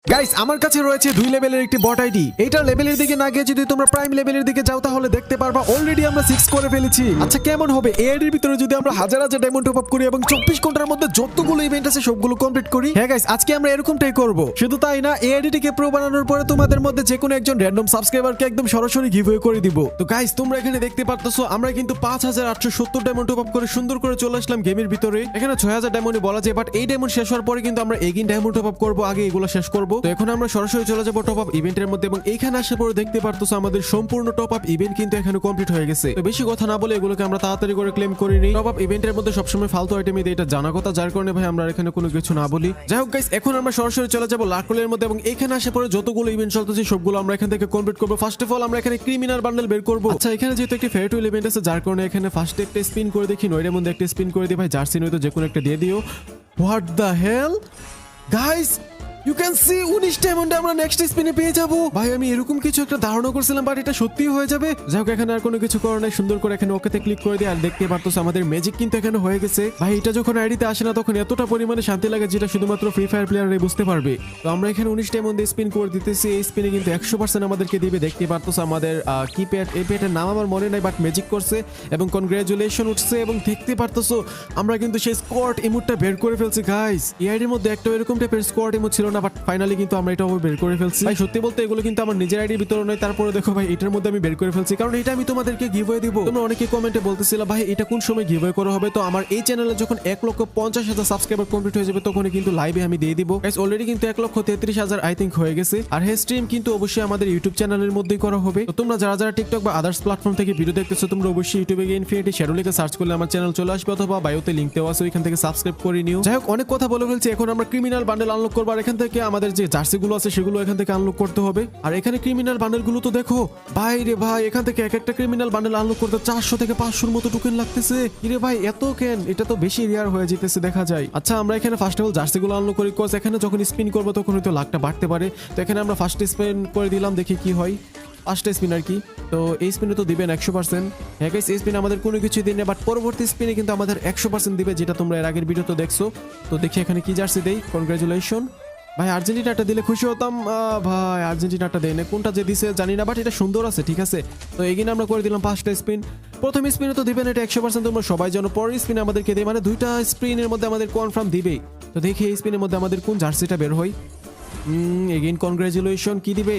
Guys আমার কাছে রয়েছে 2 লেভেলের একটি বট আইডি। এইটার লেভেলের দিকে না গিয়ে যদি তোমরা প্রাইম লেভেলের দিকে যাও তাহলে দেখতে পারবা অলরেডি আমরা 6 করে ফেলেছি। আচ্ছা কেমন হবে এই আইডির ভিতরে যদি আমরা হাজার হাজার ডায়মন্ড টপ আপ করি এবং 24 ঘন্টার মধ্যে যতগুলো ইভেন্ট আছে সবগুলো কমপ্লিট করি? হ্যাঁ গাইস আজকে আমরা এরকমটাই করব। শুধু তাই না, এই আইডিটিকে প্রো বানানোর পরে তোমাদের মধ্যে যে কোনো একজন র‍্যান্ডম সাবস্ক্রাইবারকে একদম সরাসরি গিভঅ্যাওয়ে করে দিব। তো গাইস তোমরা এখানে দেখতে পারতেছো আমরা কিন্তু 5870 ডায়মন্ড টপ আপ করে সুন্দর করে চলে আসলাম গেমের ভিতরে। এখানে 6000 ডায়মন্ডই বলা যায়, বাট এই ডায়মন্ড শেষ হওয়ার পরে কিন্তু আমরা এগেইন ডায়মন্ড টপ আপ করব, আগে এগুলো শেষ করব। তো এখন আমরা সরাসরি চলে যাব টপ আপ ইভেন্টের মধ্যে এবং এইখানে আসার পরে দেখতে পারতেছো আমাদের সম্পূর্ণ টপ আপ ইভেন্ট কিন্তু এখানে কমপ্লিট হয়ে গেছে। তো বেশি কথা না বলে এগুলোকে আমরা তাড়াতাড়ি করে ক্লেম করে নিই। টপ আপ ইভেন্টের মধ্যে সবসময় ফালতু আইটেমই দেয়, এটা জানা কথা, যার কারণে ভাই আমরা এখানে কোনো কিছু না বলি। যাই হোক গাইস এখন আমরা সরাসরি চলে যাব লার্কলের মধ্যে এবং এখানে আসার পরে যতগুলো ইভেন্ট চলতেছে সবগুলো আমরা এখান থেকে কমপ্লিট করব। ফার্স্ট অফ অল আমরা এখানে ক্রিমিনাল বান্ডেল বের করব। আচ্ছা এখানে যেহেতু একটা ফেয়ারটুইল ইভেন্ট আছে যার কারণে এখানে ফার্স্টে একটা স্পিন করে দেখি, নয়টার মধ্যে একটা স্পিন করে দিই ভাই, জার্সি নয়তো যে কোনো একটা দিয়ে দিও। What the hell guys, you can see 19 ডায়মন্ডে আমরা নেক্সট স্পিনে পেয়ে যাব। ভাই আমি এরকম কিছু একটা ধারণা করছিলাম, বাট এটা সত্যি হয়ে যাবে। যাই হোক এখানে আর কোনো কিছু করার নাই, সুন্দর করে এখানে ওকেতে ক্লিক করে দিই। আর দেখতে পারতো আমাদের ম্যাজিক কিন্তু এখানে হয়ে গেছে। ভাই এটা যখন আইডিতে আসে না তখন এতটা পরিমাণে শান্তি লাগে যেটা শুধুমাত্র ফ্রি ফায়ার প্লেয়াররাই বুঝতে পারবে। তো আমরা এখানে 19 ডায়মন্ডে স্পিন করে দিতেছি, এই স্পিনে কিন্তু 100% আমাদেরকে দিবে। দেখতে পারতো আমাদের কি প্যাড, এই প্যাডের নাম আমার মনে নাই, বাট ম্যাজিক করছে এবং কনগ্রাচুলেশন উঠছে। এবং দেখতে পারতো আমরা কিন্তু সেই স্কোয়াড ইমোটটা বের করে ফেলছি গাইস। এই আইডির মধ্যে একটা এরকম টাইপের স্কোয়াড ইমোট ছিল না, বাট ফাইনালি কিন্তু আমরা এটাও বের করে ফেলছি। ভাই সত্যি বলতে এগুলো কিন্তু আমার নিজের আইডির ভিতরে নয়, তারপরে দেখো ভাই এটার মধ্যে আমি বের করে ফেলছি, কারণ এটা আমি তোমাদেরকে গিভঅ্যাওয়ে দিব। তোমরা অনেকে কমেন্টে বলতেছিলা ভাই এটা কোন সময় গিভঅ্যাওয়ে করা হবে। তো আমার এই চ্যানেলে যখন 1,50,000 সাবস্ক্রাইবার কমপ্লিট হয়ে যাবে তখন কিন্তু লাইভে আমি দিয়ে দিব। গাইস অলরেডি কিন্তু 1,33,000 আই থিংক হয়ে গেছে। আর এই স্ট্রিম কিন্তু অবশ্যই আমাদের ইউটিউব চ্যানেলের মধ্যেই করা হবে। তো তোমরা যারা যারা টিকটক বা আদার্স প্ল্যাটফর্ম থেকে ভিডিও দেখতেছো তোমরা অবশ্যই ইউটিউবে গিয়ে ইনফিনিটি শ্যাডো লিখে সার্চ করলে আমার চ্যানেল চলে আসবে, অথবা বায়োতে লিংক দেওয়া আছে ওইখান থেকে সাবস্ক্রাইব করে নিও। যাই হোক অনেক কথা বলে ফেলছি, এখন আমরা ক্রিমিনাল বান্ডেল আনলক করব। আর এখান থেকে আমাদের যে জার্সিগুলো আছে সেগুলো এখান থেকে আনলক করতে হবে। আর এখানে ক্রিমিনাল বান্ডেল গুলো তো দেখো ভাই রে ভাই, এখান থেকে এক একটা ক্রিমিনাল বান্ডেল আনলক করতে 400 থেকে 500 মতো টোকেন লাগতেছে। ইরে ভাই এত কেন, এটা তো বেশি রেয়ার হয়ে যেতেছে দেখা যায়। আচ্ছা আমরা এখানে ফার্স্ট অফ অল জার্সিগুলো আনলক করি, কজ এখানে যখন স্পিন করব তখন হয়তো লাখটা বাড়তে পারে। তো এখানে আমরা ফার্স্ট স্পিন করে দিলাম, দেখি কি হয়। ফার্স্ট স্পিন আর কি, তো এই স্পিনে তো দিবেন 100%। হ্যাঁ গাইস এই স্পিন আমাদের কোনো কিছু দিন না, বাট পরবর্তী স্পিনে কিন্তু আমাদের 100% দিবে, যেটা তোমরা এর আগের ভিডিওতে দেখছো। তো দেখি এখানে কি জার্সি দেই। কনগ্রাচুলেশন ভাই, আর্জেন্টিনাটা দিলে খুশি হতাম। ভাই আর্জেন্টিনাটা দেয় না, কোনটা যে দিছে জানি না, বাট এটা সুন্দর আছে ঠিক আছে। তো এগিয়ে আমরা করে দিলাম 5টা স্পিন। প্রথম স্পিনে তো দিবেন এটা 100% তোমরা সবাই জানো। পরের স্পিনে আমাদেরকে দেয়, মানে 2টা স্পিনের মধ্যে আমাদের কনফার্ম দিবেই। তো দেখি এই স্পিনের মধ্যে আমাদের কোন জার্সিটা বের হয়। এগেইন কনগ্রাচুলেশন, কি দিবে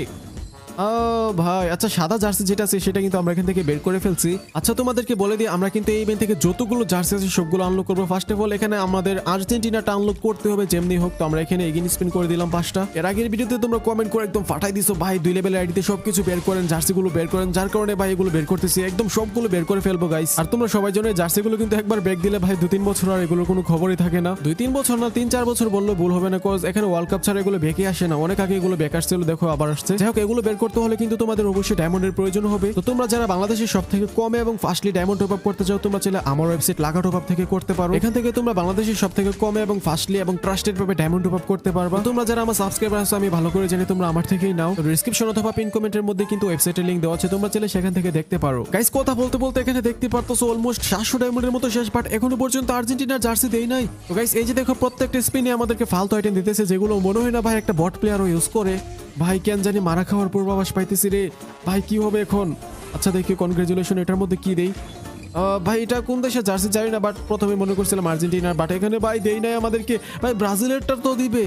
ভাই? আচ্ছা সাদা জার্সি যেটা আছে সেটা কিন্তু আমরা এখান থেকে বের করে ফেলছি। আচ্ছা তোমাদেরকে বলে দিই আমরা কিন্তু এই ইভেন্ট থেকে যতগুলো জার্সি আছে সবগুলো আনলক করবো। ফার্স্ট অফ অল এখানে আমাদের আর্জেন্টিনাটা আনলক করতে হবে যেমনি হোক। তো আমরা এখানে এগিন স্পিন করে দিলাম 5টা। এর আগের ভিডিওতে তোমরা কমেন্ট করে একদম ফাটাই দিছো ভাই 2 লেভেল আইডিতে সবকিছু বের করেন, জার্সিগুলো বের করেন, যার কারণে ভাই এগুলো বের করতেছি, একদম সবগুলো বের করে ফেলবো গাইস। আর তোমরা সবাই জানো জার্সিগুলো কিন্তু একবার ব্রেক দিলে ভাই 2-3 বছর আর এগুলোর কোনো খবরই থাকে না। 2-3 বছর না 3-4 বছর বললে ভুল হবে না, কজ এখানে ওয়ার্ল্ড কাপ ছাড়া এগুলো বেঁকে আসে না। অনেক আগে এগুলো বেকার ছিল, দেখো আবার আসছে। যাই হোক এগুলো বের করতে হলে কিন্তু তোমাদের অবশ্যই ডায়মন্ডের প্রয়োজন হবে। তো তোমরা যারা বাংলাদেশের সবথেকে কমে এবং ফাস্টলি ডায়মন্ড টপ আপ করতে চাও তোমরা চাইলে আমার ওয়েবসাইট লাগা টপ আপ থেকে করতে পারো। এখান থেকে তোমরা বাংলাদেশের সবথেকে কমে এবং ফাস্টলি এবং ট্রাস্টেড ভাবে ডায়মন্ড টপ আপ করতে পারবা। তোমরা যারা আমার সাবস্ক্রাইবার আছো আমি ভালো করে জানি, তোমরা আমার থেকেই নাও। ডেসক্রিপশন অথবা পিন কমেন্টের মধ্যে কিন্তু ওয়েবসাইটের লিংক দেওয়া আছে, তোমরা চাইলে সেখান থেকে দেখতে পারো। গাইস কথা বলতে বলতে এখানে দেখতে পারতেছো অলমোস্ট 700 ডায়মন্ডের মতো শেষ, বাট এখনো পর্যন্ত আর্জেন্টিনার জার্সি দেই নাই। তো গাইস এই যে দেখো প্রত্যেকটা স্পিনে আমাদেরকে ফালতু আইটেম দিতেছে, যেগুলো মনে হয় না ভাই একটা বট প্লেয়ারও ইউজ করে। ভাই কেন জানি মারা খাওয়ার পূর্বাভাস পাইতেছি রে ভাই, কি হবে এখন? আচ্ছা দেখি কনগ্রাচুলেশন, এটার মধ্যে কি দেই ভাই? এটা কোন দেশের জার্সি জানি না, বাট প্রথমে মনে করছিলাম আর্জেন্টিনার, বাট এখানে ভাই দেই নাই আমাদেরকে। ভাই ব্রাজিলেরটা তো দিবে।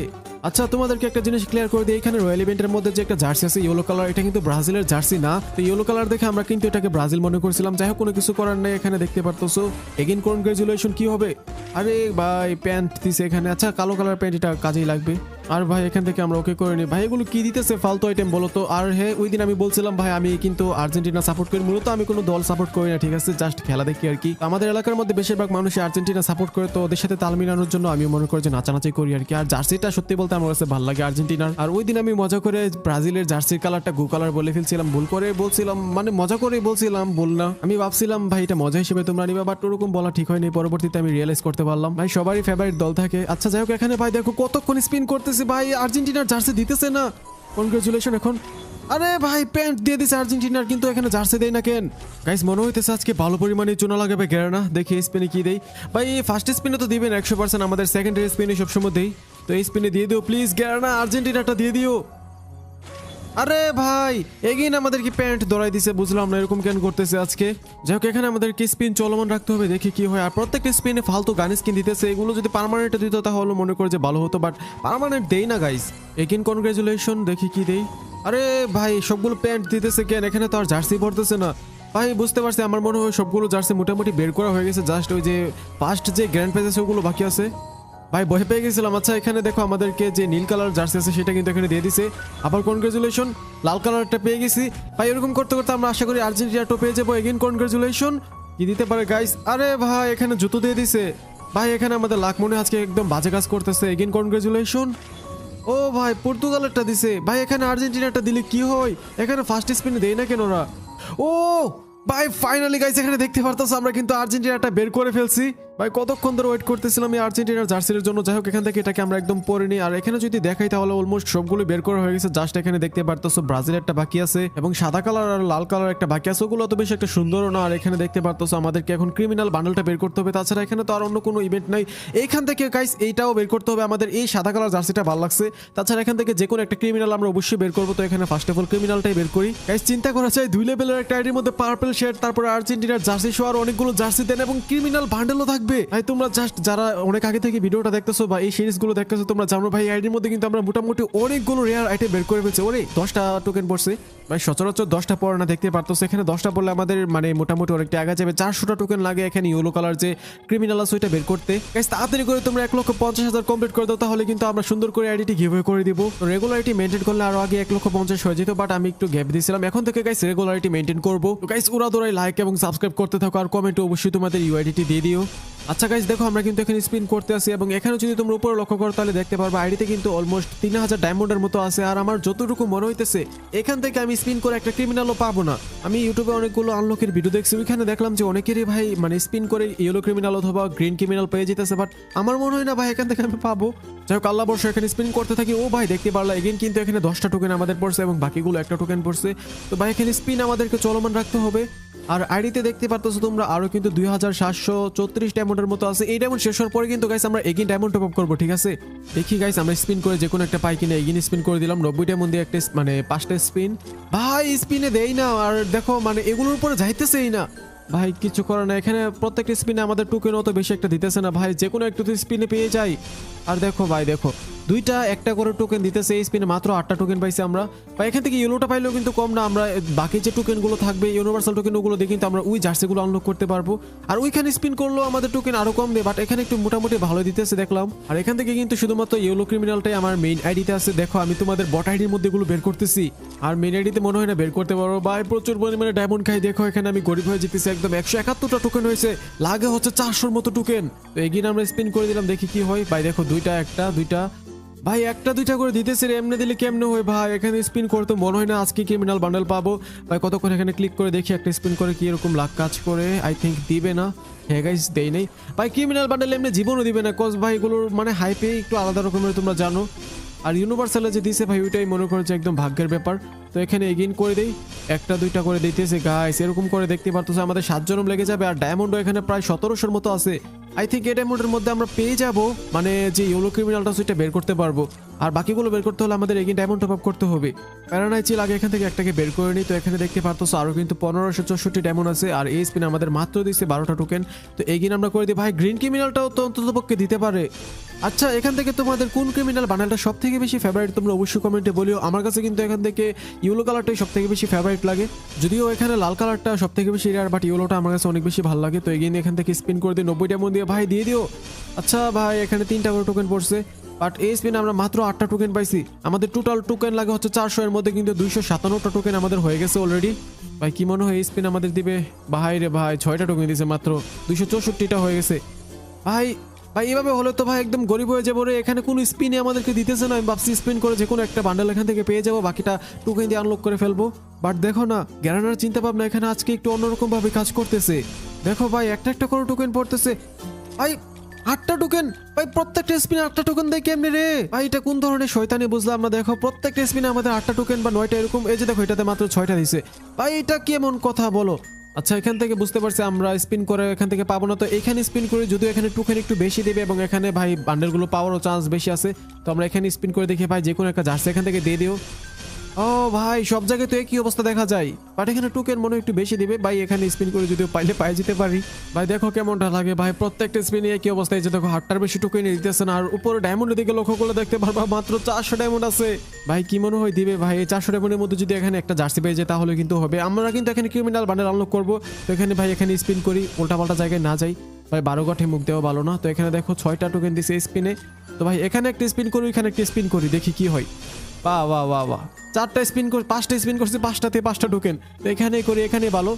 আচ্ছা তোমাদেরকে একটা জিনিস ক্লিয়ার করে দিই, এখানে রয়্যাল ইভেন্টের মধ্যে যে একটা জার্সি আছে ইয়েলো কালার, এটা কিন্তু ব্রাজিলের জার্সি না। তো ইয়েলো কালার দেখে আমরা কিন্তু এটাকে ব্রাজিল মনে করছিলাম। যাই হোক কোনো কিছু করার নেই, এখানে দেখতে পারতেছো এগেইন কনগ্রাচুলেশন। কি হবে? আরে ভাই প্যান্ট দিছে এখানে। আচ্ছা কালো কালার প্যান্ট, এটা কাজেই লাগবে। আর ভাই এখান থেকে আমরা ওকে করে নিই। ভাই এগুলো কি দিতেছে ফালতু আইটেম বলো তো? আর হ্যাঁ ওই দিন আমি বলছিলাম ভাই আমি কিন্তু আর্জেন্টিনা সাপোর্ট করি, মূলত আমি কোনো দল সাপোর্ট করি না ঠিক আছে, জাস্ট খেলা দেখি আর কি। আমাদের এলাকার মধ্যে বেশিরভাগ মানুষ আর্জেন্টিনা সাপোর্ট করে, তো ওদের সাথে তাল মিলানোর জন্য আমি মনে করি যে নাচানাচি করি আর কি। আর জার্সিটা সত্যি বলতে আমার কাছে ভালো লাগে আর্জেন্টিনার। আর ওই দিন আমি মজা করে ব্রাজিলের জার্সির কালারটা গু কালার বলে ফেলছিলাম, ভুল করে বলছিলাম, মানে মজা করে বলছিলাম, বল না। আমি ভাবছিলাম ভাই এটা মজা হিসেবে তোমরা নিবা, বাট ওরকম বলা ঠিক হয়নি। পরবর্তীতে আমি রিয়েলাইজ করতে পারলাম ভাই সবারই ফেভারিট দল থাকে। আচ্ছা যাই হোক এখানে ভাই দেখো কতক্ষণ স্পিন করতেছে ভাই, আর্জেন্টিনার জার্সি দিতেছে না। কনগ্রাচুলেশন এখন। আরে ভাই প্যান্ট দিয়ে দিছে আর্জেন্টিনার, কিন্তু এখানে জার্সি দেয় না কেন? গাইস মনে হইতেছে আজকে ভালো পরিমাণে চুনা লাগাবে গেরা না। দেখি স্পিনে কি দেই ভাই। ফার্স্ট স্পিনে তো দিবেন 100%, আমাদের সেকেন্ডারি স্পিনে সবসময় দেই। তো এই স্পিনে দিয়ে দিও প্লিজ গ্যারানা, আর্জেন্টিনাটা দিয়ে দিও। আরে ভাই এগেইন আমাদের কি প্যান্ট দৌড়াই দিছে, বুঝলাম না এরকম কেন করতেছে আজকে। যাই হোক এখানে আমাদেরকে স্পিন চলমান রাখতে হবে, দেখি কি হয়। আর প্রত্যেকটা স্পিনে ফালতু গান স্কিন দিতেছে, এগুলো যদি পার্মানেন্ট দিত তাহলে মনে করে যে ভালো হতো, বাট পার্মানেন্ট দেই না গাইস। এগেইন কনগ্রাচুলেশন, দেখি কি দেই। আরে ভাই সবগুলো প্যান্ট দিতেছে কেন, এখানে তো আর জার্সি পড়তেছে না। ভাই বুঝতে পারছি, আমার মনে হয় সবগুলো জার্সি মোটামুটি বের করা হয়ে গেছে, জাস্ট ওই যে ফার্স্ট যে গ্র্যান্ড পেজ আছে ওগুলো বাকি আছে। ভাই ভয় পেয়ে গেছিলাম। আচ্ছা এখানে দেখো আমাদেরকে যে নীল কালার জার্সি আছে সেটা কিন্তু এখানে দিয়ে দিছে। আবার কনগ্রাচুলেশন, লাল কালারটা পেয়ে গেছি। ভাই এরকম করতে করতে আমরা আশা করি আর্জেন্টিনাটাও পেয়ে যাবো। এগেইন কনগ্রাচুলেশন, কি দিতে পারে গাইস। আরে ভাই এখানে জুতো দিয়ে দিছে। ভাই এখানে আমাদের লাখ মনে আজকে একদম বাজে কাজ করতেছে। Again congratulation. ও ভাই পর্তুগালেরটা দিছে। ভাই এখানে আর্জেন্টিনাটা দিলে কি হয়, এখানে ফার্স্ট স্পিনে দেয় না কেন ওরা। ও ভাই ফাইনালি গাইস এখানে দেখতে পারতাছো আমরা কিন্তু আর্জেন্টিনাটা বের করে ফেলছি। ভাই কতক্ষণ ধরে ওয়েট করতেছিলাম এই আর্জেন্টিনার জার্সির জন্য। যাই হোক এখান থেকে এটাকে আমরা একদম পরে নিই। আর এখানে যদি দেখাই তাহলে অলমোস্ট সবগুলো বের করা হয়ে গেছে। জাস্ট এখানে দেখতে পারতাছো ব্রাজিলের একটা বাকি আছে এবং সাদা কালার আর লাল কালার একটা বাকি আছে, ওগুলো তো বেশি একটা সুন্দরও না। আর এখানে দেখতে পারতাছো আমাদেরকে এখন ক্রিমিনাল বান্ডলটা বের করতে হবে, তাছাড়া এখানে তো আর অন্য কোনো ইভেন্ট নাই। এইখান থেকে গাইস এইটাও বের করতে হবে আমাদের। এই সাদা কালার জার্সিটা ভালো লাগছে, তাছাড়া এখান থেকে যে কোনো একটা ক্রিমিনাল আমরা অবশ্যই বের করবো। তো এখানে ফার্স্ট অফ অল ক্রিমিনালটাই বের করি গাইস। চিন্তা করা যায় 2 লেভেলের একটা আইডির মধ্যে পার্পল শেড, তারপর আর্জেন্টিনার জার্সি সহ আর অনেকগুলো জার্সি দেন এবং ক্রিমিনাল বান্ডেলও থাকবে। ভাই তোমরা জাস্ট যারা অনেক আগে থেকে ভিডিওটা দেখতেছো বা এই সিরিজগুলো দেখতেছো তোমরা জানো ভাই আইডির মধ্যে কিন্তু আমরা মোটামুটি অনেকগুলো রেয়ার আইটেম বের করে ফেলছি। ওরে 10টা টোকেন পড়ছে ভাই, সচরাচর 10টা পড়ে না, দেখতে পারতো। এখানে 10টা পড়লে আমাদের মানে মোটামুটি অনেকটা আগে যাবে। 400টা টোকেন লাগে এখানে ইয়েলো কালার যে ক্রিমিনাল আছে ওইটা বের করতে। গাইস তাড়াতাড়ি করে তোমরা 1,50,000 কমপ্লিট করে দাও, তাহলে কিন্তু আমরা সুন্দর করে আইডিটি গিভওয়ে করে দিব। তো রেগুলারিটি মেইনটেইন করলে আরো আগে 1,50,000 হয়ে যেত, বাট আমি একটু গ্যাপ দিয়েছিলাম। এখন থেকে গাইস রেগুলারিটি মেইনটেইন করব। তো গাইস উড়াদৌড়াই লাইক এবং সাবস্ক্রাইব করতে থাকো আর কমেন্টে অবশ্যই তোমাদের ইউআইডিটি দিয়ে দিও। আচ্ছা গাইস দেখো আমরা কিন্তু এখানে স্পিন করতে আসি এবং এখানে যদি তোমরা উপরে লক্ষ্য করো তাহলে দেখতে পারবে আইডিতে কিন্তু অলমোস্ট 3000 ডায়মন্ডের মতো আছে। আর আমার যতটুকু মনে হইতেছে এখান থেকে আমি স্পিন করে একটা ক্রিমিনালও পাবো না। আমি ইউটিউবে অনেকগুলো আনলকের ভিডিও দেখছি, ওইখানে দেখলাম যে অনেকেরই ভাই মানে স্পিন করে ইয়েলো ক্রিমিনাল অথবা গ্রিন ক্রিমিনাল পেয়ে যেতেছে, বাট আমার মনে হয় না ভাই এখান থেকে আমি পাবো। যাই হোক আল্লাহ বর্ষ এখানে স্পিন করতে থাকি। ও ভাই দেখতে পারলা এগেইন কিন্তু এখানে 10টা টোকেন আমাদের পড়ছে এবং বাকিগুলো একটা টোকেন পড়ছে। তো ভাই এখানে স্পিন আমাদেরকে চলমান রাখতে হবে। আর আইডিতে দেখতে পারতেছো তোমরা আরো কিন্তু 2734 ডায়মন্ডের মতো আছে। এই ডায়মন্ড শেষ হওয়ার পরে কিন্তু গাইস আমরা এগেইন ডায়মন্ড টপ আপ করবো, ঠিক আছে। দেখি গাইস আমরা স্পিন করে যে কোনো একটা পাই কিনা। এগেইন স্পিন করে দিলাম 90 ডায়মন্ড দিয়ে একটা মানে 5টা স্পিন। ভাই স্পিনে দেই না, আর দেখো মানে এগুলোর উপরে যাইতেছেই না ভাই, কিছু করে না। এখানে প্রত্যেকটা স্পিনে আমাদের টোকেন অত বেশি একটা দিতেছে না ভাই, যে কোনো একটা স্পিনে পেয়ে যাই। আর দেখো ভাই দেখো দুইটা একটা করে টোকেন দিতেছে, এই স্পিনে মাত্র 8টা টোকেন পাইছি আমরা। বা এখান থেকে ইয়েলোটা পাইলেও কিন্তু কম না, আমরা বাকি যে টোকেনগুলো থাকবে ইউনিভার্সাল টোকেন ওগুলো দিয়ে কিন্তু আমরা ওই জার্সিগুলো আনলক করতে পারবো। আর ওইখানে স্পিন করলেও আমাদের টোকেন আরো কম দেয়, বাট এখানে একটু মোটামুটি ভালো দিতেছে দেখলাম। আর এখান থেকে কিন্তু শুধুমাত্র ইয়েলো ক্রিমিনালটাই আমার মেইন আইডিতে আছে। দেখো আমি তোমাদের বট আইডির মধ্যে এগুলো বের করতেছি, আর মেইন আইডিতে মনে হয় না বের করতে পারবো। ভাই প্রচুর পরিমাণে ডায়মন্ড খাই। দেখো এখানে আমি গরিব হয়ে যেতেছি একদম। 171টা টোকেন হয়েছে, লাগে হচ্ছে 400-র মতো টোকেন। তো এগিয়ে আমরা স্পিন করে দিলাম, দেখি কি হয়। ভাই দেখো দুইটা একটা দুইটা ভাই একটা দুইটা করে দিতেছে রে, এমনি দিলে কেমনে হয় ভাই। এখানে স্পিন করতে মনে হয় না আজকে ক্রিমিনাল বান্ডেল পাবো। ভাই কতক্ষণ এখানে ক্লিক করে দেখি একটা স্পিন করে কি এরকম লাখ কাজ করে। আই থিঙ্ক দিবে না। হ্যাঁ গাইস দেই নেই ভাই, ক্রিমিনাল বান্ডেল এমনি জীবনও দিবে না, কজ ভাই এগুলোর মানে হাইপে একটু আলাদা রকমের তোমরা জানো। আর ইউনিভার্সালে যে দিছে ভাই ওইটাই মনে করে যে একদম ভাগ্যের ব্যাপার। তো এখানে এগেইন করে দেই, একটা দুইটা করে দিতেছে গাইস। এরকম করে দেখতে পারতেছে আমাদের 7 জনম লেগে যাবে। আর ডায়মন্ডও এখানে প্রায় 1700-র মতো আছে। আই থিঙ্ক এই ডায়মন্ডের মধ্যে আমরা পেয়ে যাব মানে যে ইয়েলো ক্রিমিনালটা সেটা বের করতে পারবো। আর বাকিগুলো বের করতে হলে আমাদের এগেইন ডায়মন্ড টপ আপ করতে হবে। প্যারানাই চিল আগে এখান থেকে একটাকে বের করে নিই। তো এখানে দেখতে পারতেছো আরো কিন্তু 1564 ডায়মন্ড আছে। আর এই স্পিন আমাদের মাত্র দিচ্ছে 12টা টোকেন। তো এগেইন আমরা করে দিই। ভাই গ্রিন ক্রিমিনালটাও তো অন্ততপক্ষে দিতে পারে। আচ্ছা এখান থেকে তোমাদের কোন ক্রিমিনাল বান্ডেলটা সব থেকে বেশি ফেভারিট তোমরা অবশ্যই কমেন্টে বলিও। আমার কাছে কিন্তু এখান থেকে ইয়েলো কালারটাই সব থেকে বেশি ফেভারিট লাগে, যদিও এখানে লাল কালারটা সব থেকে বেশি রেয়ার, বাট ইয়েলোটা আমার কাছে অনেক বেশি ভালো লাগে। তো এগেইন এখান থেকে স্পিন করে দিই 90 ডায়মন্ড দিয়ে। ভাই দিয়ে দিও। আচ্ছা ভাই এখানে 3টা করে টোকেন পড়ছে, বাট এই স্পিনে আমরা মাত্র 8টা টোকেন পাইছি। আমাদের টোটাল টোকেন লাগে হচ্ছে 400, এর মধ্যে কিন্তু 257টা টোকেন আমাদের হয়ে গেছে অলরেডি। ভাই কি মনে হয় এই স্পিন আমাদের দিবে? ভাই রে ভাই 6টা টোকেন দিয়েছে মাত্র, 264টা হয়ে গেছে। ভাই ভাই এভাবে হলে তো ভাই একদম গরিব হয়ে যাবো রে। এখানে কোনো স্পিনে আমাদেরকে দিতেছে না। আমি ভাবছি স্পিন করে যে কোনো একটা বান্ডেল এখান থেকে পেয়ে যাবো, বাকিটা টোকেন দিয়ে আনলক করে ফেলবো। বাট দেখো না গ্যারানার চিন্তা ভাবনা এখানে আজকে একটু অন্যরকম ভাবে কাজ করতেছে। দেখো ভাই একটা একটা করে টোকেন পড়তেছে। ভাই 8টা টোকেন ভাই, প্রত্যেকটা স্পিনে 8টা টোকেন দেয় কেমনে রে ভাই? এটা কোন ধরনের শয়তানি বুঝলাম না। দেখো প্রত্যেকটা স্পিনে আমাদের 8টা টোকেন বা 9টা এরকম, এই যে দেখো এটাতে মাত্র 6টা দিছে। ভাই এটা কেমন কথা বলো আচ্ছা এখান থেকে বুঝতে পারছি আমরা স্পিন করে এখান থেকে পাবো না, তো এখানে স্পিন করে যদিও এখানে টোকেন একটু বেশি দেবে এবং এখানে ভাই বান্ডেলগুলো পাওয়ারও চান্স বেশি আছে। তো আমরা এখানে স্পিন করে দেখি ভাই যে কোনো একটা জার্সি এখান থেকে দিয়ে দিও। ও ভাই সব জায়গায় তো একই অবস্থা দেখা যায়, বাট এখানে টোকেন মনে হয় একটু বেশি দিবে ভাই। এখানে স্পিন করে যদিও পাইলে পাই যেতে পারি ভাই। দেখো কেমনটা লাগে ভাই, প্রত্যেকটা স্পিনে একই অবস্থায় যে দেখো 8টার বেশি টোকেন দিতেছে না। আর উপরে ডায়মন্ডের দিকে লক্ষ্য করলে দেখতে পারবা মাত্র 400 ডায়মন্ড আছে ভাই। কি মনে হয় দিবে ভাই? এই 400 ডায়মন্ডের মধ্যে যদি এখানে একটা জার্সি পেয়ে যায় তাহলে কিন্তু হবে। আমরা কিন্তু এখানে ক্রিমিনাল বান্ডেল আনলক করবো। তো এখানে ভাই এখানে স্পিন করি, উল্টাপাল্টা জায়গায় না যাই ভাই। 12 কাঠে মুখ দেওয়া ভালো না। তো এখানে দেখো 6টা টোকেন দিছে স্পিনে। তো ভাই এখানে একটা স্পিন করি, এখানে একটা স্পিন করি, দেখি কি হয়। বাহ বাহ বাহ বাহ, 4টা স্পিন করে 5টা স্পিন করছি, 5টাতে 5টা টোকেন। তো এখানেই করি, এখানেই ভালো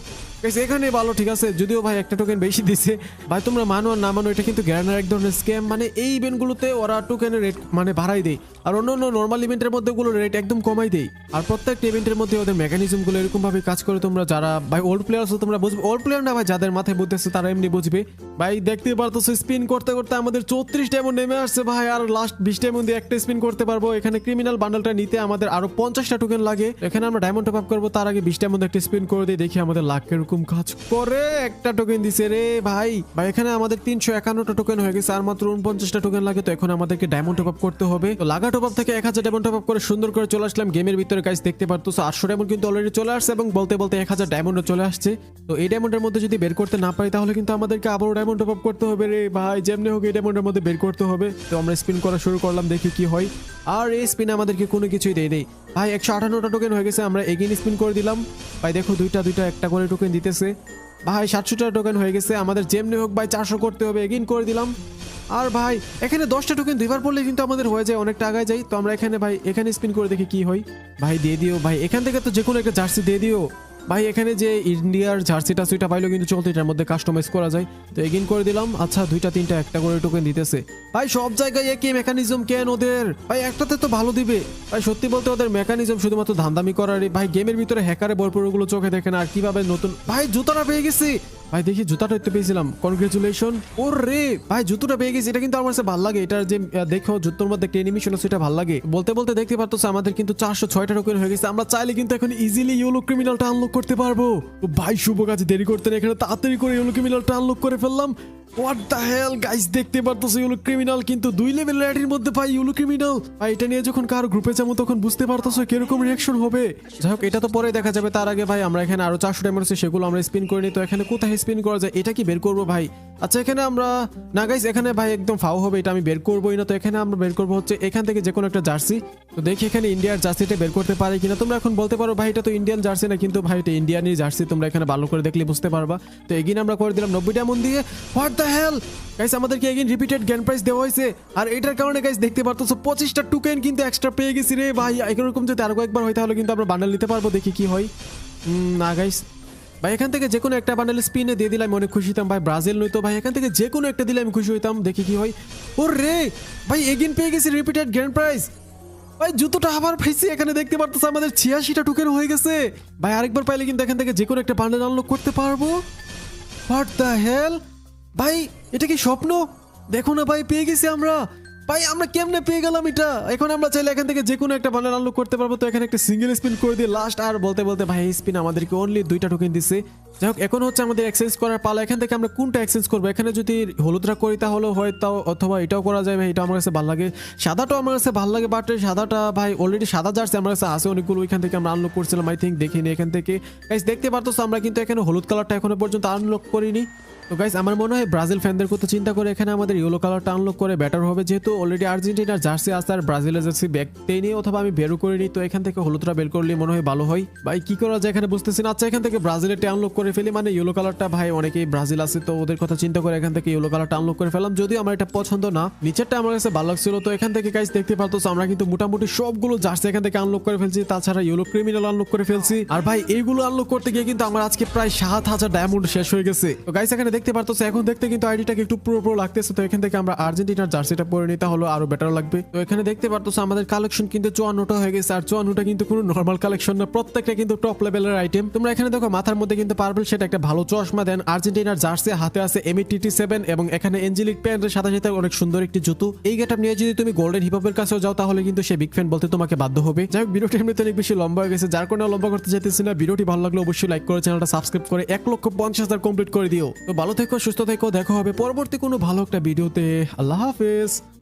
এখানেই ভালো, ঠিক আছে। যদিও ভাই একটা টোকেন বেশি দিছে ভাই, তোমরা মানো আর না মানো এটা কিন্তু গ্যারানার এক ধরনের স্ক্যাম। মানে এই ইভেন্টগুলোতে ওরা টোকেনের রেট মানে বাড়াই দেয়, আর অন্য অন্য নর্মাল ইভেন্টের মধ্যে ওগুলো রেট একদম কমাই দেয়। আর প্রত্যেকটা ইভেন্টের মধ্যে ওদের মেকানিজমগুলো এরকম ভাবে কাজ করে। তোমরা যারা ভাই ওল্ড প্লেয়ার আছো তোমরা বুঝবে, ওল্ড প্লেয়ার না ভাই যাদের মাথায় বুঝতেছে তারা এমনি বুঝবে ভাই। দেখতে পারতো স্পিন করতে করতে আমাদের 34 ডায়মন্ড নেমে আসছে ভাই, আর লাস্ট 20 ডায়মন্ড দিয়ে একটা স্পিন করতে পারবো। এখানে ক্রিমিনাল বান্ডেলটা নিতে আমাদের আরো 50টা টোকেন লাগে। এখানে আমরা ডায়মন্ড টপ আপ করবো, তার আগে 20 ডায়মন্ড একটা স্পিন করে দিই, দেখি আমাদের লাখ এরকম কাজ করে। একটা টোকেন দিছে রে ভাই। ভাই এখানে আমাদের 351টা টোকেন হয়ে গেছে, আর মাত্র 49টা টোকেন লাগে। তো এখন আমাদেরকে ডায়মন্ড টপ আপ করতে হবে। তো লাগা টপ আপ থেকে 1000 ডায়মন্ড টপ আপ করে সুন্দর করে চলে আসলাম গেমের ভিতরে। গাইস দেখতে পারতো 800 ডায়মন্ড কিন্তু অলরেডি চলে আসছে এবং বলতে বলতে 1000 ডায়মন্ডও চলে আসছে। তো এই ডায়মন্ডের মধ্যে যদি বের করতে না পারি তাহলে কিন্তু আমাদেরকে আবারও ডায়মন্ড টপ আপ করতে হবে রে ভাই। যেমনি হোক এই ডায়মন্ডের মধ্যে বের করতে হবে। তো আমরা স্পিন করা শুরু করলাম, দেখি কি হয়। আর এই স্পিন আমাদেরকে কোনো কিছুই দেয় নেই ভাই। 158টা টোকেন হয়ে গেছে, আমরা এগেইন স্পিন করে দিলাম ভাই। দেখো দুইটা একটা করে টোকেন দিতেছে ভাই। 700টা টোকেন হয়ে গেছে, আমাদের যেমনি হোক ভাই 400 করতে হবে। এগেইন করে দিলাম। আর ভাই এখানে 10টা টোকেন দুইবার পড়লে কিন্তু আমাদের হয়ে যায়, অনেকটা আগায় যাই। তো আমরা এখানে ভাই এখানে স্পিন করে দেখি কি হয়। ভাই দিয়ে দিও ভাই, এখান থেকে তো যে কোনো একটা জার্সি দিয়ে দিও ভাই। এখানে যে ইন্ডিয়ার জার্সিটা সুইটা পাইলেও কিন্তু চলতো, এটার মধ্যে কাস্টমাইজ করা যায়। তো এগেইন করে দিলাম। আচ্ছা 2টা 3টা একটা করে টোকেন দিতেছে ভাই। সব জায়গায় একই মেকানিজম কেন ওদের ভাই? একটাতে তো ভালো দিবে ভাই। সত্যি বলতে ওদের মেকানিজম শুধুমাত্র ধান্দামি করার ভাই। গেমের ভিতরে হ্যাকারে ভরপুর, ওগুলো চোখে দেখে না। আর কিভাবে নতুন ভাই জুতাটা পেয়ে গেছি ভাই। দেখি জুতাটা একটু পেয়েছিলাম, কনগ্রেচুলেশন। ওরে ভাই জুতোটা পেয়ে গেছি, এটা কিন্তু আমার কাছে ভালো লাগে। এটার যে দেখো জুতোর মধ্যে একটা অ্যানিমেশন আছে, সেটা ভালো লাগে। বলতে বলতে দেখতে পারতো আমাদের কিন্তু 406টা টোকেন হয়ে গেছে। আমরা চাইলে কিন্তু এখন ইজিলি ইয়েলো ক্রিমিনালটা আনলক করতে পারবো ভাই। শুভ কাজে দেরি করতে না, এখানে তাড়াতাড়ি করে ইয়েলো ক্রিমিনালটা আনলক করে ফেললাম। হোয়াট দ্য হেল গাইস, দেখতে পারতেছো ইয়েলো ক্রিমিনাল কিন্তু 2 লেভেল র্যাডির মধ্যে ভাই। ইয়েলো ক্রিমিনাল ভাই এটা নিয়ে যখন কারো গ্রুপে যাবো তখন বুঝতে পারতেছো কিরকম রিঅ্যাকশন হবে। যাই হোক এটা তো পরে দেখা যাবে, তার আগে ভাই আমরা এখানে আরো 400 ডায়মন্ড আছে, সেগুলো আমরা স্পিন করে নিই। তো এখানে কোথায় স্পিন করা যায়, এটা কি বের করবো ভাই? আচ্ছা এখানে আমরা না গাইস, এখানে ভাই একদম ফাও হবে, এটা আমি বের করবোই না। তো এখানে আমরা বের করবো হচ্ছে এখান থেকে যে কোনো একটা জার্সি। তো দেখি এখানে ইন্ডিয়ার জার্সিটা বের করতে পারি কিনা। তোমরা এখন বলতে পারো ভাই এটা তো ইন্ডিয়ান জার্সি না, কিন্তু ভাই এটা ইন্ডিয়ানই জার্সি। তোমরা এখানে ভালো করে দেখলে বুঝতে পারবা। তো এগিন আমরা করে দিলাম 90 ডায়মন্ড দিয়ে। হোয়াট দ্য হেল গাইস, আমাদেরকে এগেইন রিপিটেড গ্র্যান্ড প্রাইজ দেওয়া হয়েছে। আর এটার কারণে গাইস দেখতে পারতেছো 25টা টোকেন কিন্তু এক্সট্রা পেয়ে গেছি রে ভাই। এরকম যদি আরো একবার হয় তাহলে কিন্তু আমরা বান্ডেল নিতে পারবো, দেখি কি হয়। না গাইস ভাই এখান থেকে যে কোনো একটা বান্ডেল স্পিনে দিয়ে দিলাম, অনেক খুশি হতাম ভাই। ব্রাজিল নয়তো ভাই এখান থেকে যে কোনো একটা দিলে আমি খুশি হইতাম, দেখি কি হয়। ওরে ভাই এগেইন পেয়ে গেছি রিপিটেড গ্র্যান্ড প্রাইজ ভাই। জুতোটা আবার পাইছি। এখানে দেখতে পারতেছো আমাদের 86টা টোকেন হয়ে গেছে ভাই। আরেকবার পাইলে কিন্তু এখান থেকে যে কোনো একটা বান্ডেল আনলক করতে পারবো। হোয়াট দ্য হেল ভাই, এটা কি স্বপ্ন? দেখো না ভাই পেয়ে গেছি আমরা ভাই। আমরা কেমনে পেয়ে গেলাম এটা? এখন আমরা চাইলে এখান থেকে যে কোনো একটা বান্ডেল আনলক করতে পারবো। তো এখানে একটা সিঙ্গেল স্পিন করে দিয়ে লাস্ট। আর বলতে বলতে ভাই এই স্পিন আমাদেরকে অনলি 2টা টোকেন দিচ্ছে। যাই হোক এখন হচ্ছে আমাদের এক্সচেঞ্জ করার পালা। এখান থেকে আমরা কোনটা এক্সচেঞ্জ করবো? এখানে যদি হলুদটা করি তাহলে হয়তো, অথবা এটাও করা যায় ভাই। এটা আমার কাছে ভালো লাগে, সাদাটাও আমার কাছে ভালো লাগে। বাট সাদাটা ভাই অলরেডি সাদা জার্সি আমার কাছে আছে অনেকগুলো, ওইখান থেকে আমরা আনলক করছিলাম আই থিঙ্ক, দেখিনি এখান থেকে। গাইস দেখতে পারতো আমরা কিন্তু এখানে হলুদ কালারটা এখনো পর্যন্ত আনলক করিনি। তো গাইস আমার মনে হয় ব্রাজিল ফ্যানদের কথা চিন্তা করে এখানে আমাদের ইয়েলো কালারটা আনলক করে বেটার হবে, যেহেতু অলরেডি আর্জেন্টিনার জার্সি আছে আর ব্রাজিলের জার্সি ব্যাগতেই নিয়ে, অথবা আমি বেরও করিনি। তো এখান থেকে হলুদটা বের করলে মনে হয় ভালো হয় ভাই। কি করা যায় এখানে বুঝতেছি না। আচ্ছা এখান থেকে ব্রাজিলেরটা আনলক করে ফেলি, মানে ইয়েলো কালারটা ভাই। অনেকেই ব্রাজিল আছে তো ওদের কথা চিন্তা করে এখান থেকে ইয়েলো কালারটা আনলক করে ফেলাম, যদিও আমার এটা পছন্দ না। নিচেরটা আমার কাছে ভালো লাগছিল। তো এখান থেকে গাইস দেখতে পারতো আমরা কিন্তু মোটামুটি সবগুলো জার্সি এখান থেকে আনলক করে ফেলছি, তাছাড়া ইয়েলো ক্রিমিনাল আনলক করে ফেলছি। আর ভাই এইগুলো আনলক করতে গিয়ে কিন্তু আমার আজকে প্রায় 7000 ডায়মন্ড শেষ হয়ে গেছে। তো গাইস এখানে দেখতে পারতেছো এখন দেখতে কিন্তু আইডিটাকে একটু পুরো পুরো লাগতেছে। তো এখান থেকে আমরা আর্জেন্টিনার জার্সিটা পরে নিতে হলো আরো বেটার লাগবে। তো এখানে দেখতে পারতেছো আমাদের কালেকশন কিন্তু 54টা হয়ে গেছে। আর 54টা কিন্তু কোনো নরমাল কালেকশন না, প্রত্যেকটা কিন্তু টপ লেভেলের আইটেম। তোমরা এখানে দেখো মাথার মধ্যে কিন্তু পার্পল সেটা একটা ভালো চশমা, দেন আর্জেন্টিনার জার্সি, হাতে আছে MT7 এবং এখানে এঞ্জেলিক প্যান্টের সাথে সাথে অনেক সুন্দর একটি জুতো। এই গেটআপ নিয়ে যদি তুমি গোল্ডেন হিপহপের কাছেও যাও তাহলে কিন্তু সে বিগ ফ্যান বলতে তোমাকে বাধ্য হবে। যাই হোক, ভিডিওটি এমনিতে অনেক বেশি লম্বা হয়ে গেছে, যার কারণে লম্বা করতে চাইতেছি না। ভিডিওটি ভালো লাগলে অবশ্যই লাইক করে চ্যানেলটা সাবস্ক্রাইব করে 1,50,000 কমপ্লিট করে দিও। তো ভালো থেকো, সুস্থ থেকো, দেখা হবে পরবর্তী কোনো ভালো একটা ভিডিওতে। আল্লাহ হাফেজ।